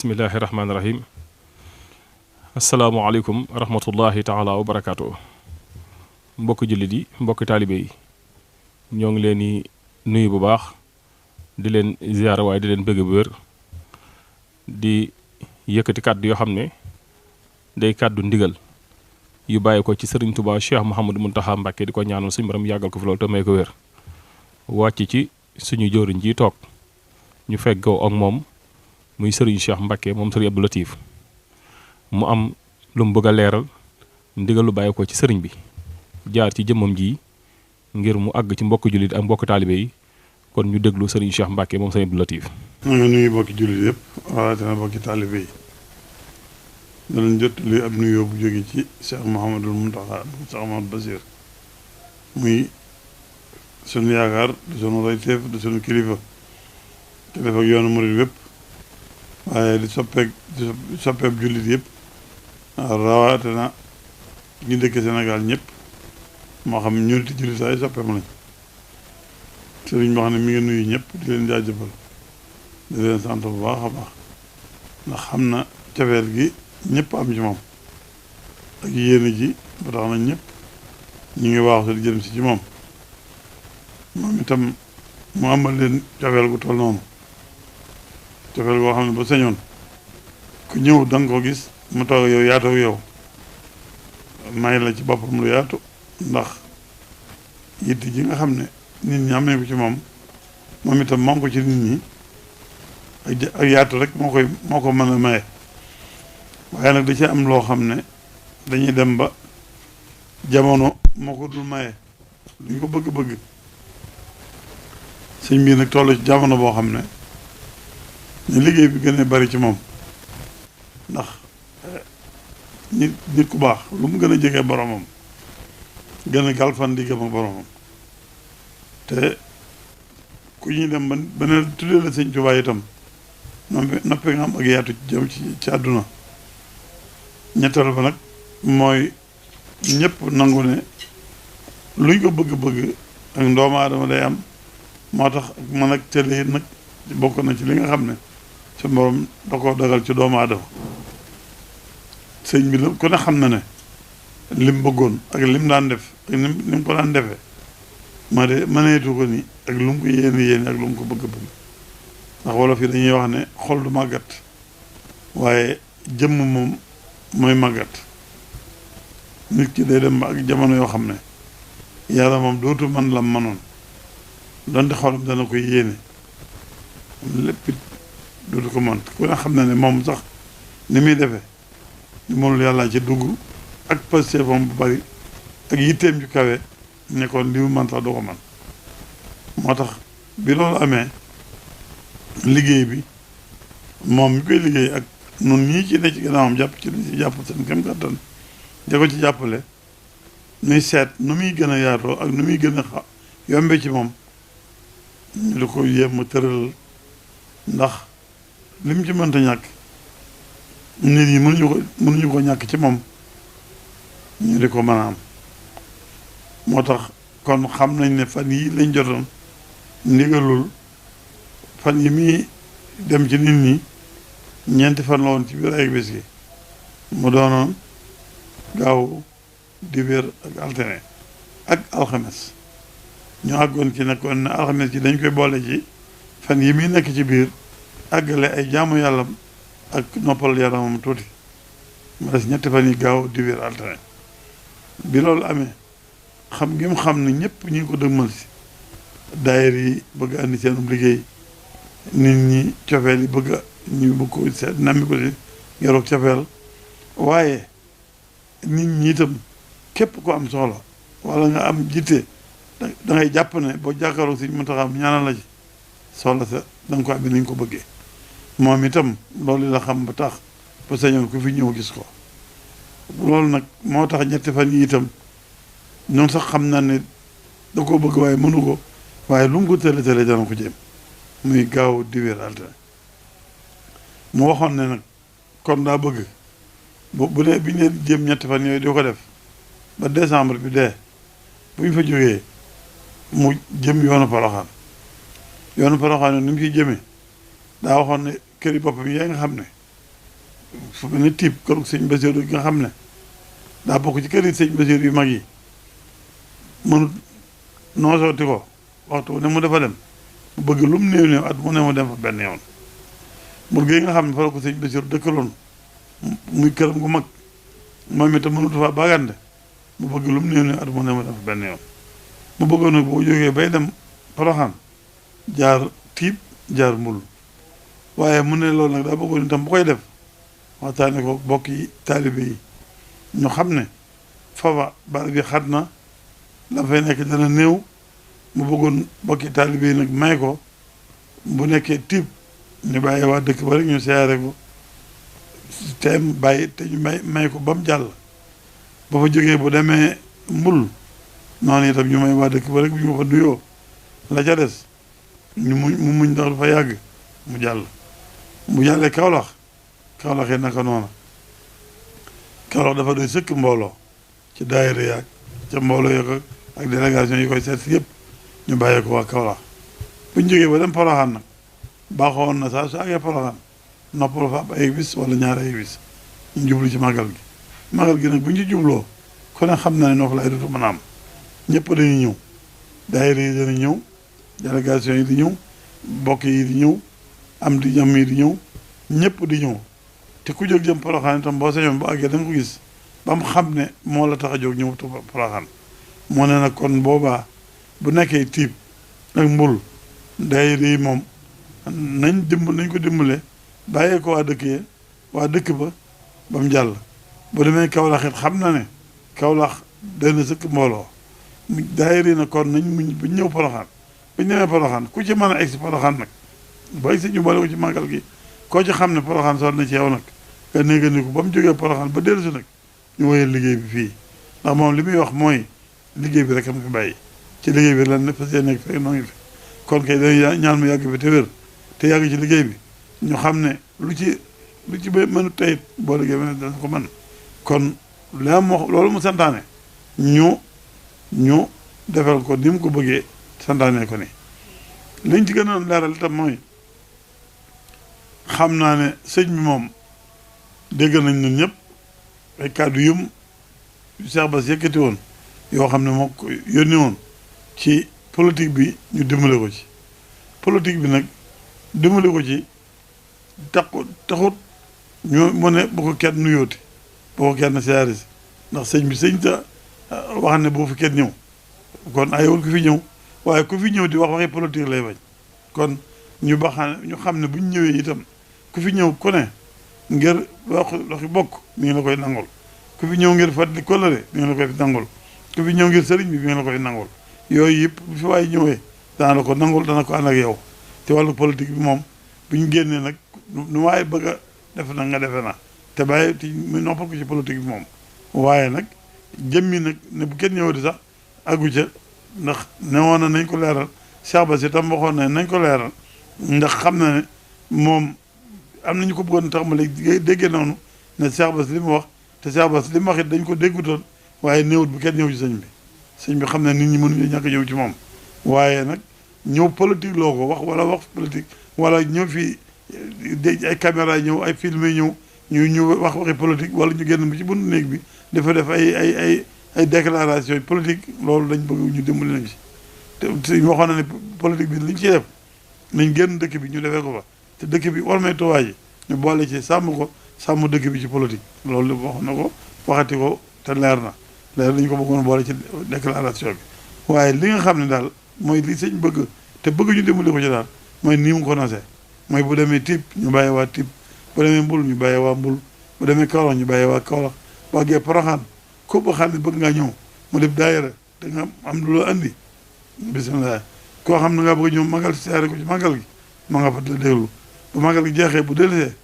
bismillahi rahmaani rahim asalaamualeykum wa rahmatullahi taala wa barakaatu mbokki jullit yi mbokki taalibe yi ñoo ngi leen di nuyu bu baax di leen ziyaara waaye di leen bëgg bu wér di yëkkati kàddu yoo xam ne day kàddu ndigal yu bàyyi ko ci sëriñ Tuubaa Cheikh Mouhamadou Mountakha Mbacké di ko ñaanal suñu borom yàggal ko fi loolu te may ko wér wàcc ci suñu jëwriñ ji toog ñu feggoo ak moom muy sëriñ Cheikh Mbacké moom sëriñ Abdou Latif mu am lu mu bëgg a leeral ndigal lu bàyyi ko ci sëriñ bi jaar ci jëmmam ji ngir mu àgg ci mbokki jullit ak mbokki taalibe yi kon ñu déglu sëriñ Cheikh Mbacké moom sëriñ Abdou Latif. maa ngi nuyu mbokki jullit yëpp rawatina mbokki taalibe yi danañ jot li ab nuyoo bu jóge ci Cheikh Mouhamadul Mountakha Cheikh Mouhamadou Bachir muy sunu yaakaar du sunu royteef du sunu kilifa ak yoonu murid wépp waaye di soppeeb jullit yëpp rawatina ñu dëkk Sénégal ñëpp moo xam ñu niti jullit ay soppeem lañ sëriñ boo xam ne mi ngi nuyu ñëpp di leen jaajëfal di leen sant bu baax a baax ndax xam na cofeel gi ñëpp am ci moom ak yéene ji ba tax na ñëpp ñu ngi waaxu di jëm si ci moom itam mu amal leen cofeel gu toll noonu cofeel goo xam ne ba sañoon ku ñëw da nga ko gis mu toog yow yaatoo yow may la ci boppam lu yaatu ndax yitt ji nga xam ne nit ñi am nañ ko ci moom itam moom ko ci nit ñi ak yaatu rek moo ko mën a maye waaye nag da ci am loo xam ne dañuy dem ba jamono moo ko dul maye duñ ko bëgg-bëgg sëñ bii nag toll ci jamono boo xam ne liggéey bi gën a bari ci moom ndax nit ku baax lu mu gën a jege boromam gën a galfan diggam ak boromam te ku ñuy dem ba ne tuddee la sëñ Tuubaa itam noppi nga am ak yaatu jëm ci àdduna ñetteel ba nag mooy ñëpp nangu ne luñ ko bëgg-bëgg ak doomu aadama day am moo tax ak man ak télé nag bokk na ci li nga xam ne su borom da koo dagal ci doomu aadama sëñ bi la ku ne xam na ne lim bëggoon ak lim daan def ak lim ko daan defee mëneetu ko ni ak lu mu ko yéene ak lu mu ko bëgg-bëgg ndax wolof yi dañuy wax ne xol du màggat waaye jëmm moom mooy màggat nit ki day dem ba ak jamono yoo xam ne yàlla moom dootu man lam manoon donte xolam dana koy yéene lépp dootu ko mën ku ne xam na ne moom sax ni muy defee ni mënul yàlla ci dugg ak pastéefam bu bari ak yitteem ju kawe nekkoon li mu man sax du ko man moo tax bi loolu amee liggéey bi moom mi koy liggéey ak nun ñii ci ne ci gannaawam jàpp ci li ci jàpp seen kem kattan da ko ci jàppale nuy seet nu muy gën a yaatoo ak nu muy gën a yombe ci moom ñu di ko yéem a tëral ndax li mu ci mënta ñàkk nit yi mënuñu ko ñàkk ci moom ñu di ko mën a am moo tax kon xam nañ ne fan yi lañ jotoon ndigalul fan yi muy dem ci nit ñi ñeenti fan la woon ci biir ay bés gi mu doonoon gaaw dibéer ak altine ak alxames ñu àggoon ci nekkoon ne alxames ji dañ koy boole ci fan yi muy nekk ci biir àggale ay jaamu yàlla ak noppal yaramam tuuti mu des ñetti fan yi gaaw dibéer altine bi loolu amee xam ngi mu xam ne ñëpp ñu ngi ko dëgmal si daayir yi bëgg andi seenum liggéey nit ñi cofeel yi ñu bëgg ko seet nammi ko si yoroog cofeel waaye nit ñi itam képp ko am soxla wala nga am jitte da ngay jàpp ne boo jàkkaaroo si Muntaxa ñaanal la ci soxla sa da nga ko am nañ ko bëggee moom itam loolu la xam ba tax ba sañoon ku fi ñëw gis ko loolu nag moo tax ñetti fan yi itam ñoom sax xam naa ne da koo bëgg waaye mënu ko waaye lu mu ko tële dana ko jéem muy gaaw diwéer altine mu waxoon ne nag kon daa bëgg bu dee bi ñu leen jéem ñetti fan yooyu di ko def ba décembre bi dee bu ñu fa jógee mu jëm yoonu Poroxaan ni mu ciy jëmee daa waxoon ne kër yi boppam yi nga xam ne fu mel ne tiib kërug sëñ Basiru gi nga xam ne daa bokk ci kër yi sëñ Basiru yu mag yi mënut noosooti ko waxtu ne mu dafa dem mu bëgg lu mu néew néew at mu ne mu dem fa benn yoon mur gi nga xam ne fa la ko sëñ Basiru dëkkaloon muy këram gu mag moom itam mënut faa bagande mu bëgg lu mu néew néew at mu ne mu dem fa benn yoon mu bëggoon nag boo jógee bay dem Poroxaan jaar tiib jaar mbul waaye mu ne loolu nag daa bëggoon itam bu koy def waxtaane ko bokk yi taalibe yi ñu xam ne foofa barab bi xat na la fay nekk dana néew mu bëggoon bokki taalibe yi nag may ko bu nekkee tiib ñu bàyyi waa dëkk ba rek ñu siyaare ko teem bàyyi te ñu may ko ba mu jàll ba fa jógee bu demee mbul noonu itam ñu may waa dëkk ba rek bu ñu fa nuyoo la ca des ñu mu muñ ndax dafa yàgg mu jàll mu jàllee Kawlax yi naka noona Kawlax dafa doy sëkk mbooloo ci daayira yaag ca mbooloo yo ak délégation yi koy seet si yëpp ñu bàyyee ko waa Kawlax bu ñu jógee ba dem Poroxaan nag baaxoon na saa su àggee Poroxaan noppal fa ab ay bis wala ñaari ay bis ñu jublu ci màggal gi nag bu ñu ci jubloo ku ne xam na ne noo fa lay dutu mën a am ñëpp dañuy ñëw daayira yi dañuy ñëw délégation yi di ñëw bokk yi di ñëw am di ñam yi di ñëw ñëpp di ñëw te ku jóg jëm Poroxaan itam boo sañoon bu àggee da nga ko gis ba mu xam ne moo la tax a jóg ñëw Poroxaan moo ne nag kon boobaa bu nekkee tiib ak mbul daayira yi moom nañ ko dimbale bàyyee ko waa dëkk ba ba mu jàll bu demee Kawlax it xam na ne Kawlax dana sëkk mbooloo daayira yi nag kon nañ muñ bu ñëw Poroxaan bu ñu demee Poroxaan ku ci mën a egsi Poroxaan nag ba egsi ñu boole ko ci màggal gi koo ci xam ne Poroxaan soon na ci yow nag nga néegandiku ba mu jógee Poroxaan ba dellu si nag ñu woyal liggéey bi fii ndax moom li muy wax mooy liggéey bi rek am fi bàyyi ci liggéey bi lan ne fas yéene nekk fekk noo ngi fi kon kay dañuy ñaan mu yàgg fi te wér te yàgg ci liggéey bi ñu xam ne lu ci mënu tayit boo liggéey bi dana ko mën kon la mu loolu mu santaane ñu defal ko ni mu ko bëggee santaane ko ni liñ ci gën a leeral itam mooy xam naa ne sëñ bi moom dégg nañ ñun ñëpp ay kàddu yum Cheikh Bass yëkkati woon yoo xam ne moo ko yónni woon ci politique bi ñu dimbale ko ci politique bi nag dimbale ko ci taxut ñu mu ne bu ko kenn nuyooti bu ko kenn siyaare si ndax sëñ bi sëñ ta wax ne boo fi kenn ñëw kon ayewul ku fi ñëw waaye ku fi ñëw di wax waxi politique lay bañ kon ñu xam ne bu ñu ñëwee itam ku fi ñëw ku ne ngir waxi bokk mi ngi la koy nangul ku fi ñëw ngir fàttali kóllëre mi ngi la koy fi nangul ku fi ñëw ngir sëriñ bi mi ngi la koy nangul yooyu yëpp bu fi waaye ñëwee dana la ko nangul dana ko ànd ak yow te wàllu politique bi moom bu ñu génnee nag nu waaye bëgg a def na nga defe na te bàyyi ti mu noppal ko ci politique bi moom waaye nag jëmmi nag ne bu kenn ñëwati sax àggu ca ndax ne woon na nañ ko leeral Cheikh Bass itam waxoon na nañ ko leeral ndax xam na ne moom am nañu ko bëggoon tax ma léegi déggee noonu ne Cheikh Bass li mu wax te Cheikh Bass li mu wax it dañ ko déggutoon waaye néewut bu kenn ñëw ci sëñ bi xam ne nit ñi mënuñu ñàkk ñëw ci moom waaye nag ñëw politique loo ko wax politique wala ñëw fii ay caméra ñëw ay film ñëw ñu wax waxi politique wala ñu génn bi ci buntu néeg bi dafa def ay déclaration politique loolu dañ bëgg ñu dimbali nañ ci te waxoon na ne politique bi liñ ciy def nañ génn dëkk bi ñu defee ko fa te dëkk bi war may tuwaa ji ñu boole ci sàmm dëkk bi ci politique loolu wax na ko waxati ko te leer dañu ko bëggoon boole ci déclaration bi waaye li nga xam ne daal mooy li sëñ bëgg te bëgg ñu dimbali ko ci daal mooy nii mu ko nosee mooy bu demee Tiib ñu bàyyi waa Tiib bu demee Mbul ñu bàyyi waa Mbul bu demee Kawlax ñu bàyyi waa Kawlax waa gee Poroxaan ko ba xam ne bëgg ngaa ñëw mu def daayira da nga am lu la andi bisimilah koo xam ne nga bëgg ñëw magal siyaare ko ci magal gi ma nga fa déglu bu magal gi jeexee bu dellusee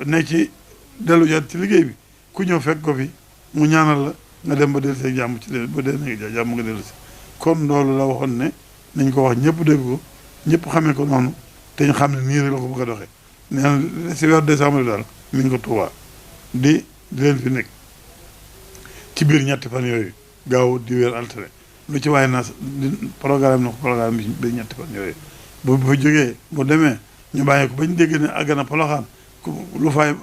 ne ci dellu jaat ci liggéey bi ku ñëw fekk ko fi mu ñaanal la nga dem ba dellusee jàmm ci ba dee na jàmm nga dellusi kon loolu la waxoon ne nañ ko wax ñëpp dégg ko ñëpp xamee ko noonu te ñu xam ne nii rek la ko bëgg a doxee nee na si weeru décembre daal mi ngi ko Tuubaa di leen fi nekk ci biir ñetti fan yooyu gaaw di weer altine lu ci waaye naa programme na ko programme bi biir ñetti fan yooyu bu fa jógee bu demee ñu bàyyi ko bañ dégg ne àgg na Poroxaan lu fay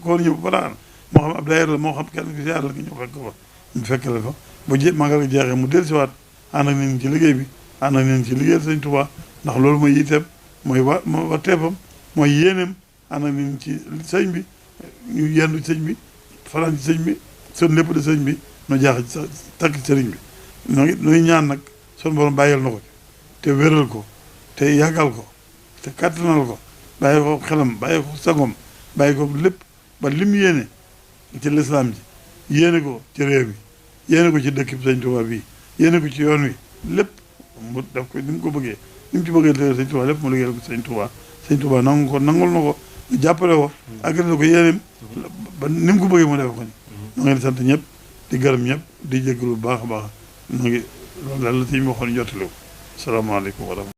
ko ñëw ba daan moo xam ab daayira la moo xam kenn ki siyaar la nga ñëw fekk ko fa mu fekk la fa bu magal gi jeexee mu dellusiwaat ànd ak nit ñi ci liggéey bi ànd ak nit ñi ci liggéeyal sëñ Tuubaa ndax loolu mooy yitteem mooy wa teefam mooy yéeneem ànd ak nit ñi ci sëñ bi ñu yendu ci sëñ bi fanaan ci sëñ bi son lépp de sëñ bi nu jaax ci takk ci sëriñ bi nuy ñaan nag son borom bàyyil na ko te wéral ko te yàggal ko te kàttanal ko bàyyi ko xelam bàyyi ko sagom bàyyi ko lépp ba lim yéene ci lislaam ji yéene ko ci réew mi yéene ko ci dëkk bi sëñ Tuubaa bii yéene ko ci yoon wi lépp mu def ko ni mu ko bëggee ni mu ci bëggee liggéeyal sëñ Tuubaa lépp mu liggéeyal ko sëñ Tuubaa nangul na ko jàppale ko àggale na ko yéeneem ba ni mu ko bëggee mu def ko ni ñoo ngi di sant ñëpp di gërëm ñëpp di jégalu bu baax a baax ñoo ngi loolu daal la sëñ bi waxoon jottali ko salaamaaleykum wa rahmatulah